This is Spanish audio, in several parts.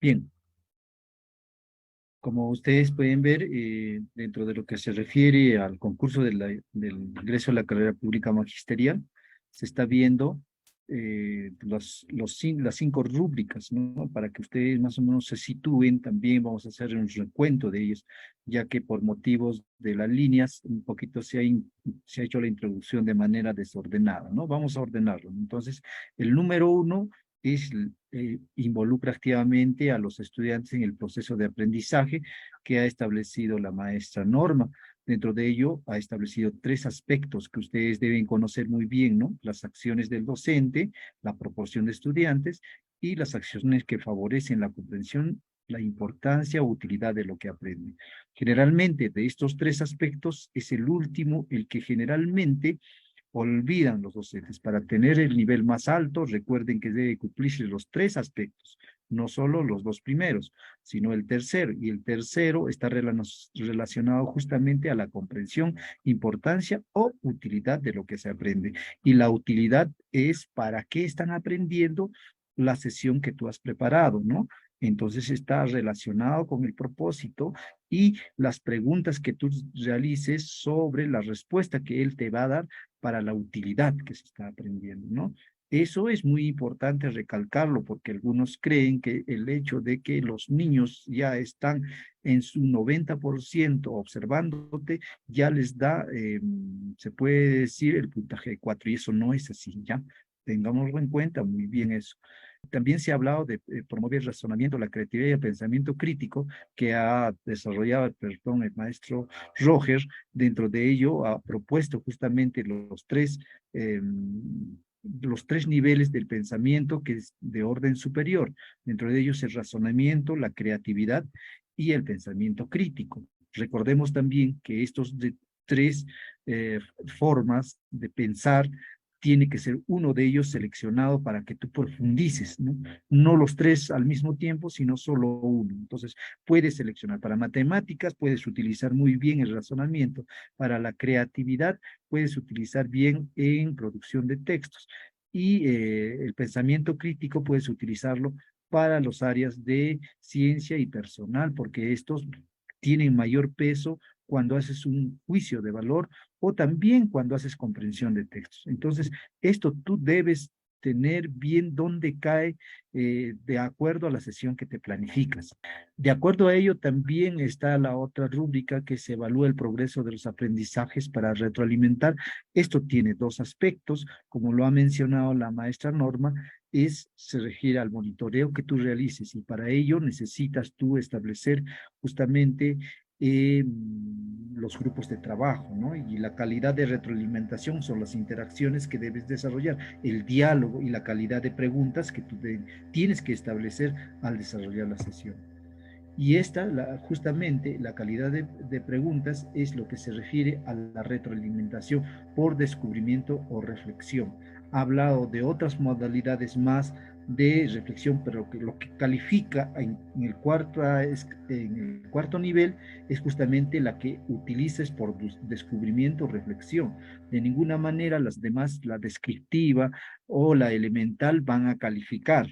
Bien, como ustedes pueden ver, dentro de lo que se refiere al concurso del ingreso a la carrera pública magisterial, se está viendo las 5 rúbricas, ¿no? Para que ustedes más o menos se sitúen, también vamos a hacer un recuento de ellos, ya que por motivos de las líneas, un poquito se ha hecho la introducción de manera desordenada, ¿no? Vamos a ordenarlo. Entonces, el número 1 es, involucra activamente a los estudiantes en el proceso de aprendizaje que ha establecido la maestra Norma. Dentro de ello, ha establecido 3 aspectos que ustedes deben conocer muy bien, ¿no? Las acciones del docente, la proporción de estudiantes y las acciones que favorecen la comprensión, la importancia o utilidad de lo que aprenden. Generalmente, de estos 3 aspectos, es el último el que generalmente olvidan los docentes. Para tener el nivel más alto, recuerden que debe cumplirse los 3 aspectos, no solo los 2 primeros, sino el tercero. Y el tercero está relacionado justamente a la comprensión, importancia o utilidad de lo que se aprende. Y la utilidad es para qué están aprendiendo la sesión que tú has preparado, ¿no? Entonces está relacionado con el propósito y las preguntas que tú realices sobre la respuesta que él te va a dar para la utilidad que se está aprendiendo, ¿no? Eso es muy importante recalcarlo porque algunos creen que el hecho de que los niños ya están en su 90% observándote, ya les da, se puede decir, el puntaje de 4 y eso no es así, ¿ya? Tengámoslo en cuenta muy bien eso. También se ha hablado de promover el razonamiento, la creatividad y el pensamiento crítico que ha desarrollado, perdón, el maestro Roger. Dentro de ello ha propuesto justamente los tres niveles del pensamiento que es de orden superior. Dentro de ellos el razonamiento, la creatividad y el pensamiento crítico. Recordemos también que estos 3 formas de pensar tiene que ser uno de ellos seleccionado para que tú profundices, ¿no? No los 3 al mismo tiempo, sino solo uno. Entonces, puedes seleccionar. Para matemáticas, puedes utilizar muy bien el razonamiento. Para la creatividad, puedes utilizar bien en producción de textos. Y el pensamiento crítico, puedes utilizarlo para los áreas de ciencia y personal, porque estos tienen mayor peso cuando haces un juicio de valor o también cuando haces comprensión de textos. Entonces, esto tú debes tener bien dónde cae de acuerdo a la sesión que te planificas. De acuerdo a ello, también está la otra rúbrica que se evalúa el progreso de los aprendizajes para retroalimentar. Esto tiene 2 aspectos, como lo ha mencionado la maestra Norma, se refiere al monitoreo que tú realices y para ello necesitas tú establecer justamente los grupos de trabajo, ¿no? Y la calidad de retroalimentación son las interacciones que debes desarrollar, el diálogo y la calidad de preguntas que tú tienes que establecer al desarrollar la sesión. Y justamente la calidad de preguntas es lo que se refiere a la retroalimentación por descubrimiento o reflexión. Ha hablado de otras modalidades más de reflexión, pero lo que califica en el cuarto nivel es justamente la que utilices por descubrimiento o reflexión. De ninguna manera las demás, la descriptiva o la elemental, van a calificar.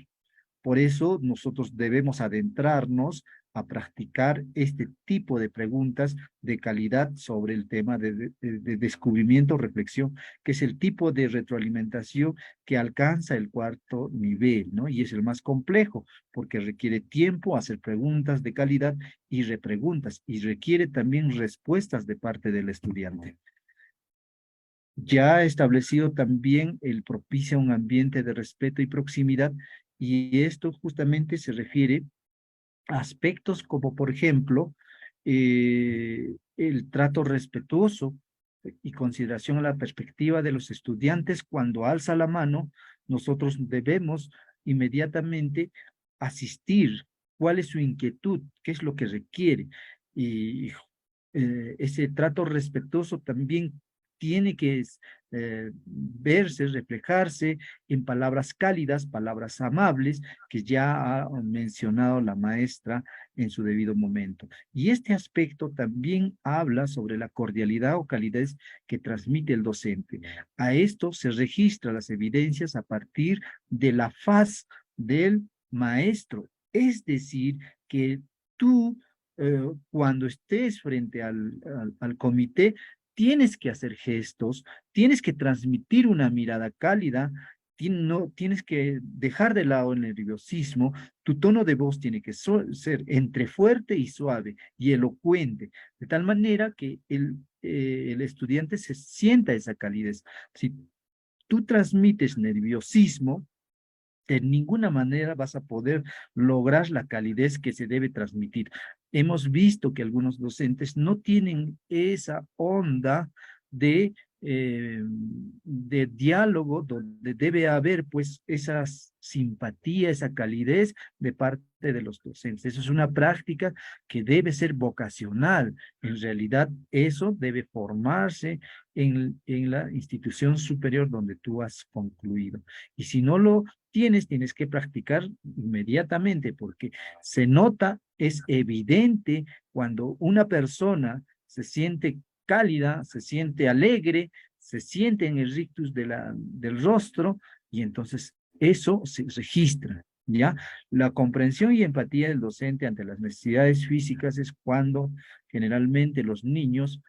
Por eso nosotros debemos adentrarnos a practicar este tipo de preguntas de calidad sobre el tema de descubrimiento, reflexión, que es el tipo de retroalimentación que alcanza el cuarto nivel, ¿no? Y es el más complejo, porque requiere tiempo hacer preguntas de calidad y repreguntas, y requiere también respuestas de parte del estudiante. Ya ha establecido también el propicia un ambiente de respeto y proximidad, y esto justamente se refiere a aspectos como, por ejemplo, el trato respetuoso y consideración a la perspectiva de los estudiantes. Cuando alza la mano, nosotros debemos inmediatamente asistir. ¿Cuál es su inquietud? ¿Qué es lo que requiere? Y ese trato respetuoso también tiene que verse, reflejarse en palabras cálidas, palabras amables, que ya ha mencionado la maestra en su debido momento. Y este aspecto también habla sobre la cordialidad o calidez que transmite el docente. A esto se registran las evidencias a partir de la faz del maestro Es decir, que tú, cuando estés frente al comité, tienes que hacer gestos, tienes que transmitir una mirada cálida, no, tienes que dejar de lado el nerviosismo, tu tono de voz tiene que ser entre fuerte y suave y elocuente, de tal manera que el estudiante se sienta esa calidez. Si tú transmites nerviosismo, de ninguna manera vas a poder lograr la calidez que se debe transmitir. Hemos visto que algunos docentes no tienen esa onda de, de diálogo donde debe haber pues esa simpatía, esa calidez de parte de los docentes. Eso es una práctica que debe ser vocacional. En realidad, eso debe formarse en la institución superior donde tú has concluido. Y si no lo tienes que practicar inmediatamente porque se nota, es evidente cuando una persona se siente cálida, se siente alegre, se siente en el rictus del rostro y entonces eso se registra. ¿Ya? La comprensión y empatía del docente ante las necesidades físicas es cuando generalmente los niños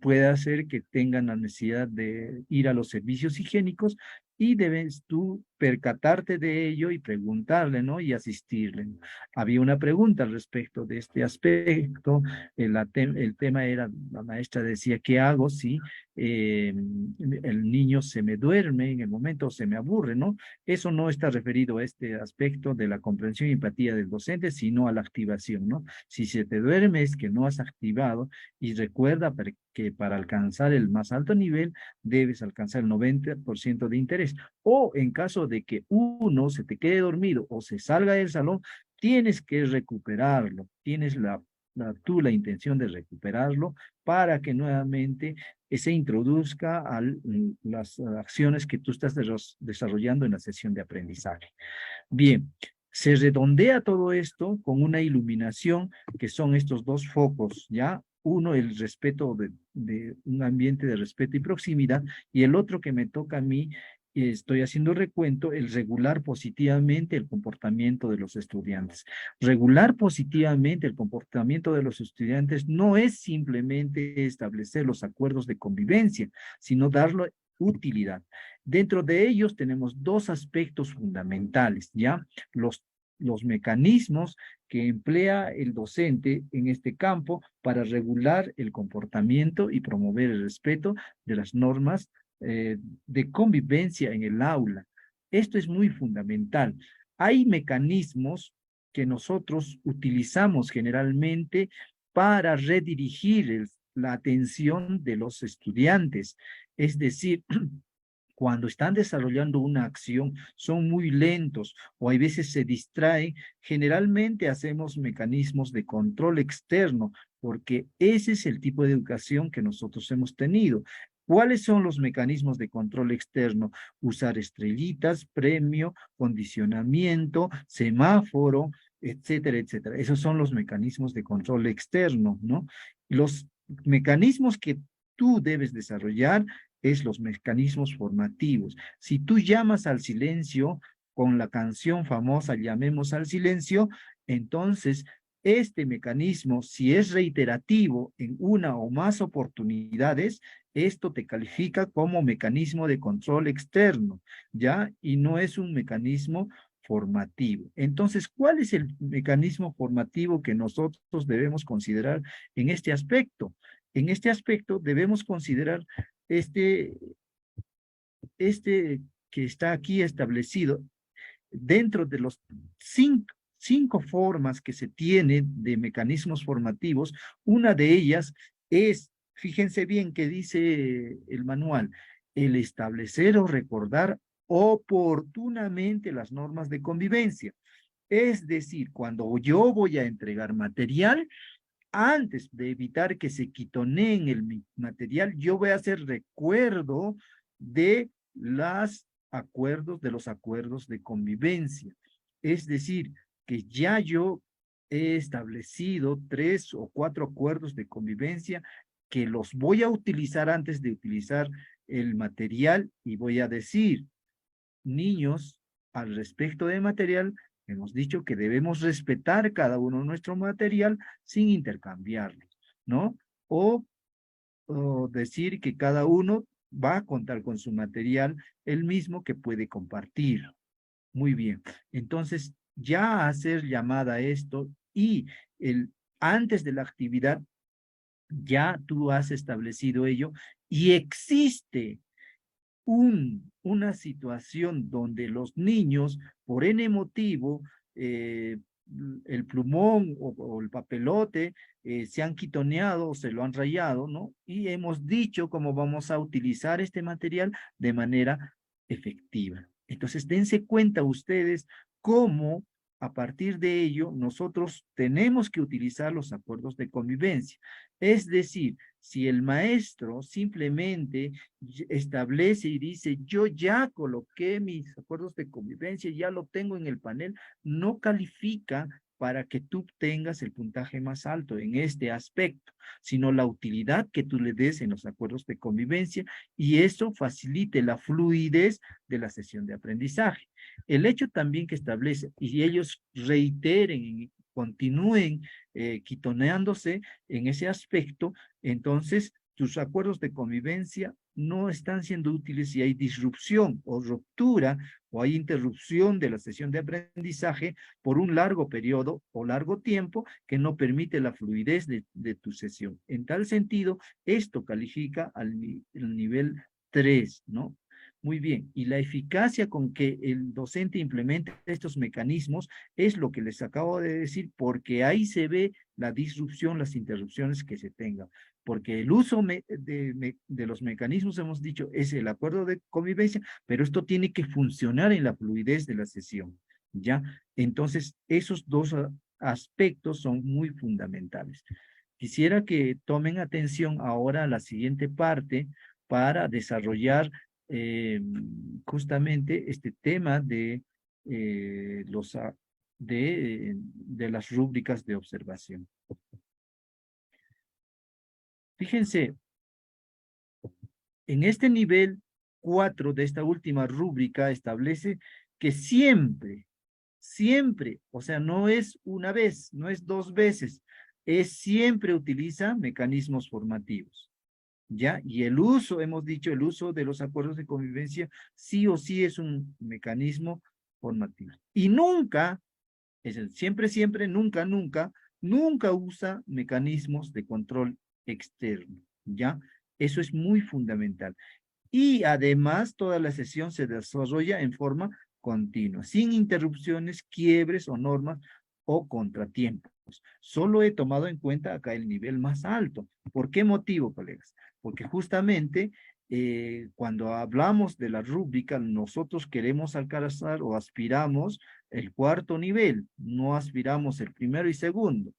puede hacer que tengan la necesidad de ir a los servicios higiénicos y debes tú percatarte de ello y preguntarle, ¿no? Y asistirle. Había una pregunta al respecto de este aspecto. El tema era, la maestra decía, ¿qué hago si el niño se me duerme en el momento o se me aburre, ¿no? Eso no está referido a este aspecto de la comprensión y empatía del docente, sino a la activación, ¿no? Si se te duerme es que no has activado y recuerda que para alcanzar el más alto nivel debes alcanzar el 90% de interés. O en caso de que uno se te quede dormido o se salga del salón, tienes que recuperarlo. Tienes tú la intención de recuperarlo para que nuevamente se introduzca a las acciones que tú estás desarrollando en la sesión de aprendizaje. Bien, se redondea todo esto con una iluminación que son estos dos focos, ¿ya? Uno, el respeto de un ambiente de respeto y proximidad, y el otro que me toca a mí, estoy haciendo recuento, el regular positivamente el comportamiento de los estudiantes. Regular positivamente el comportamiento de los estudiantes no es simplemente establecer los acuerdos de convivencia, sino darle utilidad. Dentro de ellos tenemos dos aspectos fundamentales, ¿ya? Los mecanismos que emplea el docente en este campo para regular el comportamiento y promover el respeto de las normas de convivencia en el aula. Esto es muy fundamental. Hay mecanismos que nosotros utilizamos generalmente para redirigir la atención de los estudiantes. Es decir, cuando están desarrollando una acción, son muy lentos o hay veces se distraen, generalmente hacemos mecanismos de control externo, porque ese es el tipo de educación que nosotros hemos tenido. ¿Cuáles son los mecanismos de control externo? Usar estrellitas, premio, condicionamiento, semáforo, etcétera, etcétera. Esos son los mecanismos de control externo, ¿no? Los mecanismos que tú debes desarrollar es los mecanismos formativos. Si tú llamas al silencio con la canción famosa Llamemos al silencio, entonces este mecanismo, si es reiterativo en una o más oportunidades, esto te califica como mecanismo de control externo, ¿ya? Y no es un mecanismo formativo. Entonces, ¿cuál es el mecanismo formativo que nosotros debemos considerar en este aspecto? En este aspecto debemos considerar este, este que está aquí establecido dentro de los cinco formas que se tienen de mecanismos formativos. Una de ellas es, fíjense bien que dice el manual, el establecer o recordar oportunamente las normas de convivencia. Es decir, cuando yo voy a entregar material, antes de evitar que se quitoneen el material, yo voy a hacer recuerdo de de los acuerdos de convivencia. Es decir, que ya yo he establecido 3 o 4 acuerdos de convivencia que los voy a utilizar antes de utilizar el material y voy a decir, niños, al respecto del material, Hemos dicho que debemos respetar cada uno nuestro material sin intercambiarlo, ¿no? O decir que cada uno va a contar con su material, el mismo que puede compartir. Muy bien. Entonces, ya hacer llamada a esto y antes de la actividad, ya tú has establecido ello y existe una situación donde los niños, por N motivo, eh, el plumón o el papelote se han quitoneado o se lo han rayado, ¿no? Y hemos dicho cómo vamos a utilizar este material de manera efectiva. Entonces, dense cuenta ustedes cómo a partir de ello nosotros tenemos que utilizar los acuerdos de convivencia. Es decir, si el maestro simplemente establece y dice, yo ya coloqué mis acuerdos de convivencia, ya lo tengo en el panel, no califica para que tú tengas el puntaje más alto en este aspecto, sino la utilidad que tú le des en los acuerdos de convivencia y eso facilite la fluidez de la sesión de aprendizaje. El hecho también que establece, y ellos reiteren y continúen quitoneándose en ese aspecto, entonces tus acuerdos de convivencia no están siendo útiles si hay disrupción o ruptura o hay interrupción de la sesión de aprendizaje por un largo periodo o largo tiempo que no permite la fluidez de tu sesión. En tal sentido, esto califica el nivel 3, ¿no? Muy bien, y la eficacia con que el docente implementa estos mecanismos es lo que les acabo de decir, porque ahí se ve la disrupción, las interrupciones que se tengan. Porque el uso de los mecanismos, hemos dicho, es el acuerdo de convivencia, pero esto tiene que funcionar en la fluidez de la sesión, ¿ya? Entonces, esos dos aspectos son muy fundamentales. Quisiera que tomen atención ahora a la siguiente parte para desarrollar justamente este tema de, de las rúbricas de observación. Fíjense, en este nivel 4 de esta última rúbrica establece que siempre, o sea, no es una vez, no es dos veces, es siempre utiliza mecanismos formativos. ¿Ya? Y el uso, hemos dicho, el uso de los acuerdos de convivencia sí o sí es un mecanismo formativo. Y nunca, es el siempre, nunca usa mecanismos de control externo, ¿ya? Eso es muy fundamental. Y además, toda la sesión se desarrolla en forma continua, sin interrupciones, quiebres o normas o contratiempos. Solo he tomado en cuenta acá el nivel más alto. ¿Por qué motivo, colegas? Porque justamente cuando hablamos de la rúbrica, nosotros queremos alcanzar o aspiramos el cuarto nivel, no aspiramos el primero y segundo.